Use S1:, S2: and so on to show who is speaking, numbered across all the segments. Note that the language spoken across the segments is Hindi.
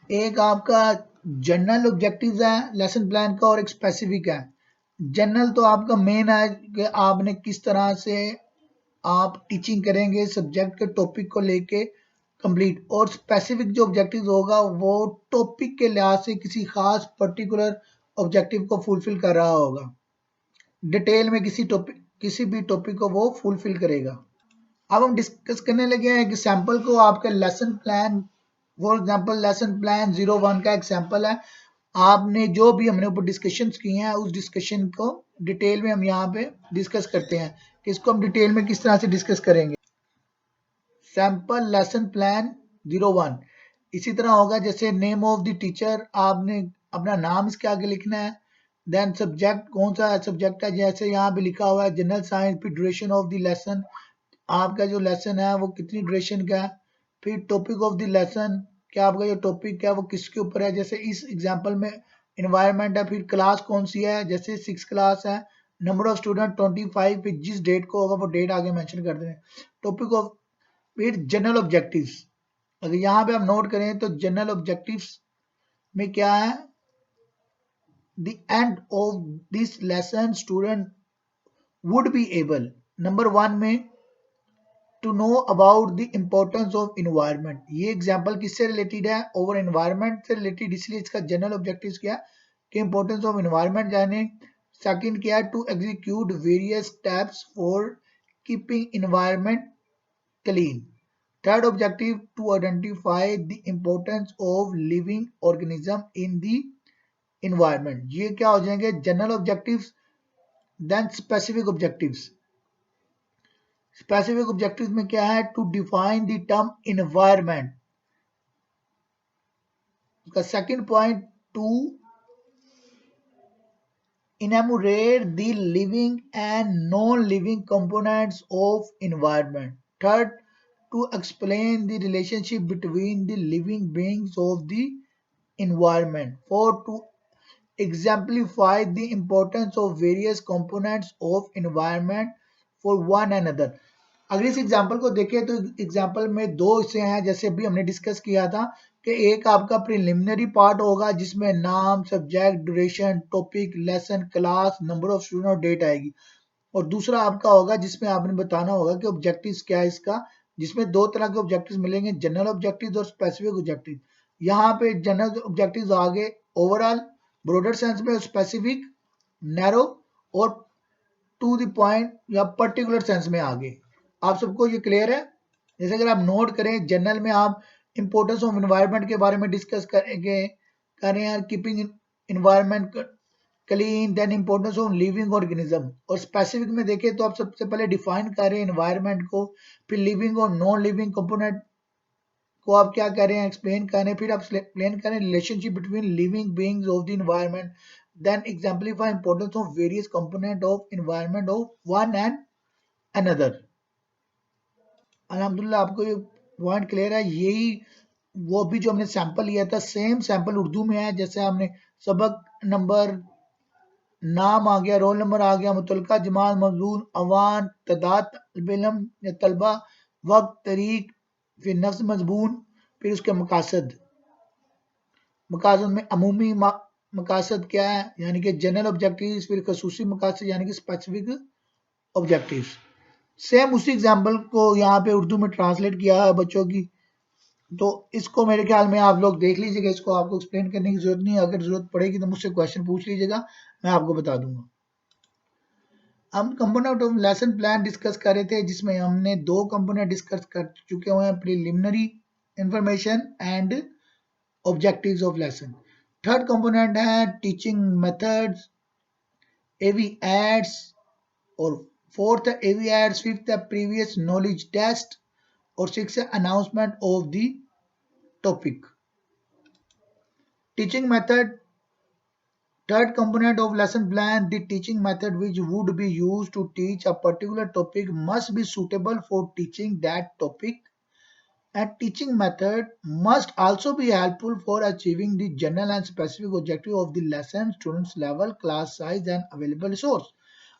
S1: एक आपका जनरल ऑब्जेक्टिव्स है लेसन प्लान का और एक स्पेसिफिक है। जनरल तो आपका मेन है कि आपने किस तरह से आप टीचिंग करेंगे सब्जेक्ट के टॉपिक को लेके कंप्लीट, और स्पेसिफिक जो ऑब्जेक्टिव होगा वो टॉपिक के लिहाज से किसी खास पर्टिकुलर ऑब्जेक्टिव को फुलफिल कर रहा होगा, डिटेल में किसी भी टॉपिक को वो फुलफिल करेगा। अब हम डिस्कस करने लगे हैं एक सैंपल को, आपका lesson plan. For example lesson plan 01 का एग्जांपल है। आपने जो भी हमने ऊपर डिस्कशंस किए हैं उस डिस्कशन को डिटेल में हम यहाँ पे डिस्कस करते हैं कि इसको हम डिटेल में किस तरह से डिस्कस करेंगे। सैंपल लेसन प्लान 01 इसी तरह होगा जैसे नेम ऑफ द टीचर, आपने अपना नाम इसके आगे लिखना है। देन सब्जेक्ट कौन सा सब्जेक्ट है, जैसे यहाँ पे लिखा हुआ है जनरल साइंस, फिर ड्यूरेशन ऑफ द लेसन, आपका जो लेसन है वो कितनी ड्यूरेशन का है। फिर टॉपिक ऑफ द लेसन, क्या आपका जो टॉपिक है वो किसके ऊपर है, जैसे इस एग्जांपल में इन्वायरमेंट है। फिर क्लास कौन सी है, जैसे 6 क्लास है। नंबर ऑफ स्टूडेंट 25, फिर जिस डेट को होगा वो डेट आगे मेंशन कर दें। टॉपिक ऑफ, फिर जनरल ऑब्जेक्टिव्स, अगर यहाँ पे हम नोट करें तो जनरल ऑब्जेक्टिव्स में क्या है, the end of this lesson student would be able, number 1 में to know about the importance of environment. ये एग्जाम्पल किससे रिलेटेड है, ओवर एनवायरमेंट से रिलेटेड, इसलिए इसका जनरल ऑब्जेक्टिव क्या है कि इम्पोर्टेंस ऑफ इन्वायरमेंट जाने। सेकंड क्या है, to execute various steps for keeping environment clean. Third objective, to identify the importance of living organism in the environment. ये क्या हो जाएंगे general objectives. Then specific objectives, specific objectives में क्या है, to define the term environment. उसका second point, to enumerate the living and non-living components of environment. Third, to explain the relationship between the living beings of the environment. Fourth, to exemplify the importance of various components of environment for one another. अगर इस एग्जाम्पल को देखें तो एग्जाम्पल में दो हिस्से हैं, जैसे अभी हमने डिस्कस किया था कि एक आपका प्रिलिमिनरी पार्ट होगा जिसमें नाम, subject, duration, topic, lesson, class, number of student और डेट आएगी, और दूसरा आपका होगा जिसमें आपने बताना होगा कि ऑब्जेक्टिव्स क्या है इसका, जिसमें दो तरह के ऑब्जेक्टिव्स मिलेंगे, जनरल ऑब्जेक्टिव्स और स्पेसिफिक ऑब्जेक्टिव। यहाँ पे जनरल ऑब्जेक्टिव्स आगे ओवरऑल ब्रॉडर सेंस में, स्पेसिफिक नैरो और टू द पॉइंट या पर्टिकुलर सेंस में आगे। आप सबको ये क्लियर है। जैसे अगर आप नोट करें जनरल में आप इंपोर्टेंस ऑफ एनवायरनमेंट के बारे में डिस्कस करेंगे, करें यार keeping environment clean, then importance of living organism, और स्पेसिफिक में देखें तो आप सबसे पहले डिफाइन करें एनवायरनमेंट को, फिर लिविंग और नॉन लिविंग कंपोनेंट को आप क्या करें एक्सप्लेन करें, फिर आप एक्सप्लेन करें relationship between living beings of the environment, then exemplify importance of various component of environment of one and another. अल्हम्दुलिल्लाह आपको ये पॉइंट क्लियर है। यही वो भी जो हमने सैंपल लिया था सेम सैंपल उर्दू में है, जैसे हमने सबक नंबर, नाम आ गया, रोल नंबर आ गया, मुतलका जमात, मौजूद, अवान, तदाद इल्म या तलबा, वक्त, तरीक, फिर नफ्स मजबून, फिर उसके मकासद। मकासद में अमूमी मकासद क्या है, यानी कि जनरल ऑब्जेक्टिव्स, फिर खसूसी मकासद यानी कि स्पेसिफिक ऑब्जेक्टिव्स। सेम उसी एग्जाम्पल को यहाँ पे उर्दू में ट्रांसलेट किया है बच्चों की, तो इसको मेरे ख्याल में आप लोग देख लीजिएगा, इसको आपको एक्सप्लेन करने की जरूरत नहीं है। अगर जरूरत पड़ेगी तो मुझसे क्वेश्चन पूछ लीजिएगा, मैं आपको बता दूंगा। हम component of lesson plan discuss कर रहे थे, जिसमें हमने दो कंपोनेंट डिस्कस कर चुके हुए हैं, preliminary information and objectives of lesson. Third component है टीचिंग मेथड्स, एवी एड्स, और फोर्थ है एवी एड्स, फिफ्थ है प्रीवियस नॉलेज टेस्ट, और सिक्स है announcement of the topic. Teaching method, third component of lesson plan, the teaching method which would be used to teach a particular topic must be suitable for teaching that topic, and teaching method must also be helpful for achieving the general and specific objective of the lesson, students level, class size and available resource।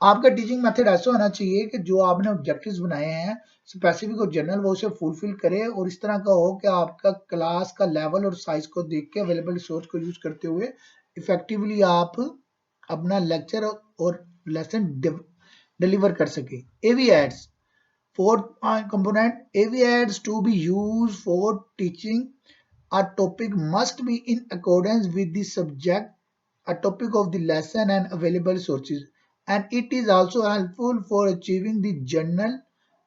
S1: आपका टीचिंग मेथड ऐसा होना चाहिए कि जो आपने ऑब्जेक्टिव्स बनाए हैं स्पेसिफिक और जनरल वो उसे फुलफिल करे और इस तरह का हो कि आपका क्लास का लेवल और साइज को देख के अवेलेबल रिसोर्स को यूज करते हुए इफेक्टिवली आप अपना लेक्चर और लेसन डिलीवर कर सके। एवी ads, fourth component, AV ads to be used for teaching a topic must be in accordance with the subject, a topic of the lesson and available sources, and it is also helpful for achieving the general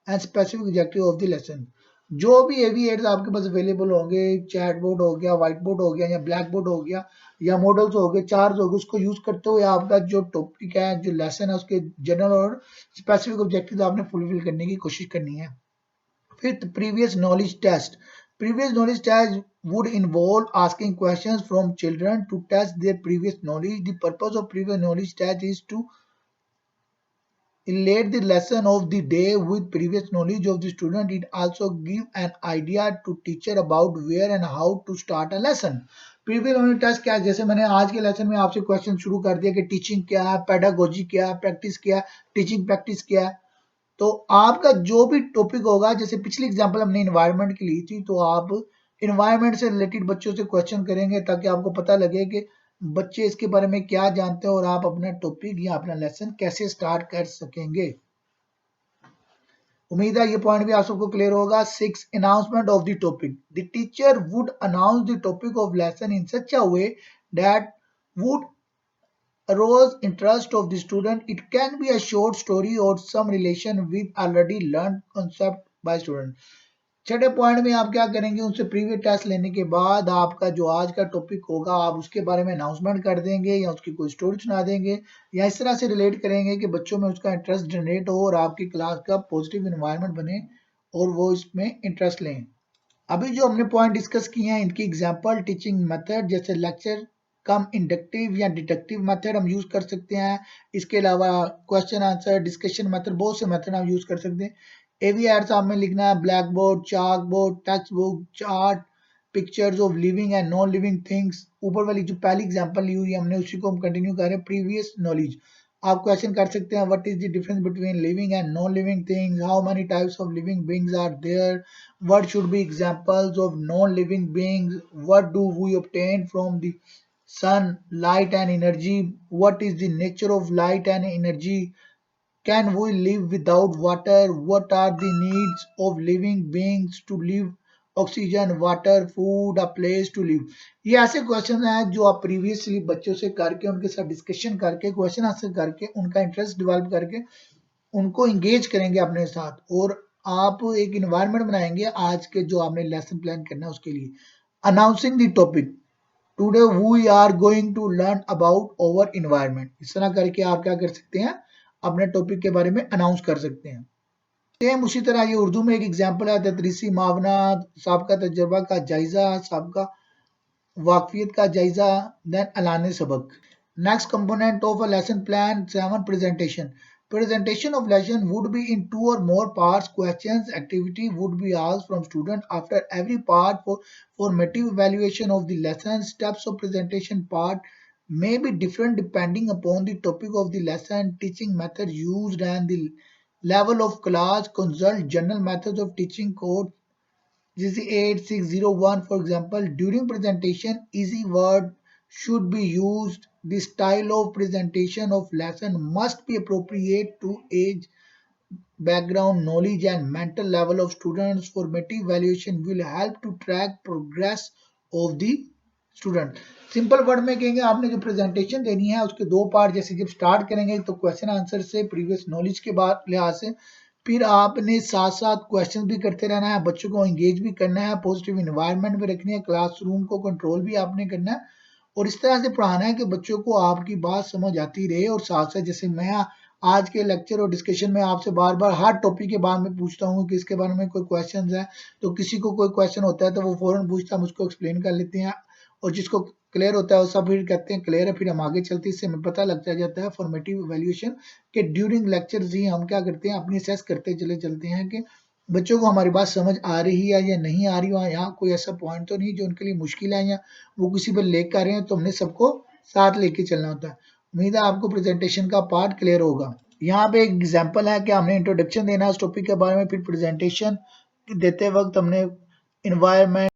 S1: and specific objective of the lesson. जो भी एवी एड्स आपके पास अवेलेबल होंगे, चैट बोर्ड हो गया, व्हाइट बोर्ड हो गया या ब्लैक बोर्ड हो गया या मॉडल्स हो गए, चार्ट हो गए, उसको यूज करते हुए आपका जो टॉपिक है, जो लेसन है, उसके जनरल और स्पेसिफिक ऑब्जेक्टिव आपने फुलफिल करने की कोशिश करनी है। Fifth, previous knowledge test. Previous knowledge test would involve asking questions from children to test their previous knowledge. The purpose of previous knowledge test is to relate the lesson of the day with previous knowledge of the student. It also gives an idea to teacher about where and how to start a lesson. Previous unit test क्या है, जैसे मैंने आज के लेसन में आपसे क्वेश्चन शुरू कर दिया कि टीचिंग क्या है, पेडागोजी क्या है, प्रैक्टिस क्या है, टीचिंग प्रैक्टिस क्या है। तो आपका जो भी टॉपिक होगा, जैसे पिछली एग्जांपल हमने इन्वायरमेंट की ली थी, तो आप इन्वायरमेंट से रिलेटेड बच्चों से क्वेश्चन करेंगे ताकि आपको पता लगे कि बच्चे इसके बारे में क्या जानते हैं और आप अपना टॉपिक या अपना लेसन कैसे स्टार्ट कर सकेंगे। उम्मीद है ये पॉइंट भी आप सबको क्लियर होगा। 6, announcement of the topic. The teacher would announce the topic of lesson in such a way that would arouse interest of the student. It can be a short story or some relation with already learned concept by student. छठे पॉइंट में आप क्या करेंगे, उनसे प्रीवियस टेस्ट लेने के बाद आपका जो आज का टॉपिक होगा आप उसके बारे में अनाउंसमेंट कर देंगे या उसकी कोई स्टोरी सुना देंगे या इस तरह से रिलेट करेंगे कि बच्चों में उसका इंटरेस्ट जनरेट हो और आपकी क्लास का पॉजिटिव इन्वायरमेंट बने और वो इसमें इंटरेस्ट लें। अभी जो हमने पॉइंट डिस्कस किए हैं इनकी एग्जांपल टीचिंग मेथड, जैसे लेक्चर कम इंडक्टिव या डिडक्टिव मेथड हम यूज कर सकते हैं। इसके अलावा क्वेश्चन आंसर, डिस्कशन मेथड, बहुत से मेथड हम यूज कर सकते हैं। एवी एड्स आपने लिखना है black board, chalk board, text book, chart, pictures of living and non living things. ऊपर वाली जो पहली एग्जांपल ली हुई है हमने उसी को हम कंटिन्यू कर रहे हैं। प्रीवियस नॉलेज आप क्वेश्चन कर सकते हैं, what is the difference between living and non living things, how many types of living beings are there, what should be examples of non-living beings, what do we obtain from the sun, light and energy, what is the nature of light and energy, can we live without water, what are the needs of living beings to live, oxygen, water, food, a place to live. ये ऐसे क्वेश्चन हैं जो आप प्रीवियसली बच्चों से करके उनके साथ डिस्कशन करके क्वेश्चन आंसर करके उनका इंटरेस्ट डेवलप करके उनको इंगेज करेंगे अपने साथ और आप एक इन्वायरमेंट बनाएंगे आज के जो आपने लेसन प्लान करना है उसके लिए। Announcing the topic, today we are going to learn about our environment. इस तरह करके आप क्या कर सकते हैं, अपने टॉपिक के बारे में अनाउंस कर सकते हैं। सेम उसी तरह ये उर्दू में एक एग्जाम्पल है, तदरीसी मावना, सबका तजर्बा का जायजा, सबका वाकफियत का जायजा, देन अलाने सबक। Next component of a lesson plan 7, presentation. Presentation of lesson would be in 2 or more parts. Questions, activity would be asked from student after every part for formative evaluation of the lesson. Steps of presentation part may be different depending upon the topic of the lesson, teaching method used and the level of class. Consult general methods of teaching code GC8601, for example. During presentation, easy word should be used. The style of presentation of lesson must be appropriate to age, background, knowledge and mental level of students. Formative evaluation will help to track progress of the student. Simple word में कहेंगे आपने जो प्रेजेंटेशन देनी है उसके दो पार्ट, जैसे जब स्टार्ट करेंगे तो क्वेश्चन आंसर से प्रीवियस नॉलेज के बाद लिहाज से, फिर आपने साथ साथ क्वेश्चन भी करते रहना है, बच्चों को एंगेज भी करना है, पॉजिटिव इन्वायरमेंट में रखनी है, क्लासरूम को कंट्रोल भी आपने करना है और इस तरह से पढ़ाना है कि बच्चों को आपकी बात समझ आती रहे। और साथ साथ जैसे मैं आज के लेक्चर और डिस्कशन में आपसे बार बार हर टॉपिक के बारे में पूछता हूँ कि इसके बारे में कोई क्वेश्चन है, तो किसी को कोई क्वेश्चन होता है तो वो फौरन पूछता है, मुझको एक्सप्लेन कर लेते हैं और जिसको क्लियर होता है वो सब फिर कहते हैं क्लियर है, फिर हम आगे चलते हैं। इससे हमें पता लग जाता है फॉर्मेटिव इवैल्यूएशन के ड्यूरिंग लेक्चर्स ही हम क्या करते हैं, अपनी असेस करते चलते हैं कि बच्चों को हमारी बात समझ आ रही है या नहीं आ रही है, यहाँ कोई ऐसा पॉइंट तो नहीं जो उनके लिए मुश्किल है या वो किसी पर लेकर कर रहे हैं, तो हमने सबको साथ लेके चलना होता है। उम्मीद है आपको प्रेजेंटेशन का पार्ट क्लियर होगा। यहाँ पे एक एग्जांपल है कि हमने इंट्रोडक्शन देना है उस टॉपिक के बारे में, फिर प्रेजेंटेशन देते वक्त हमने इन्वायरमेंट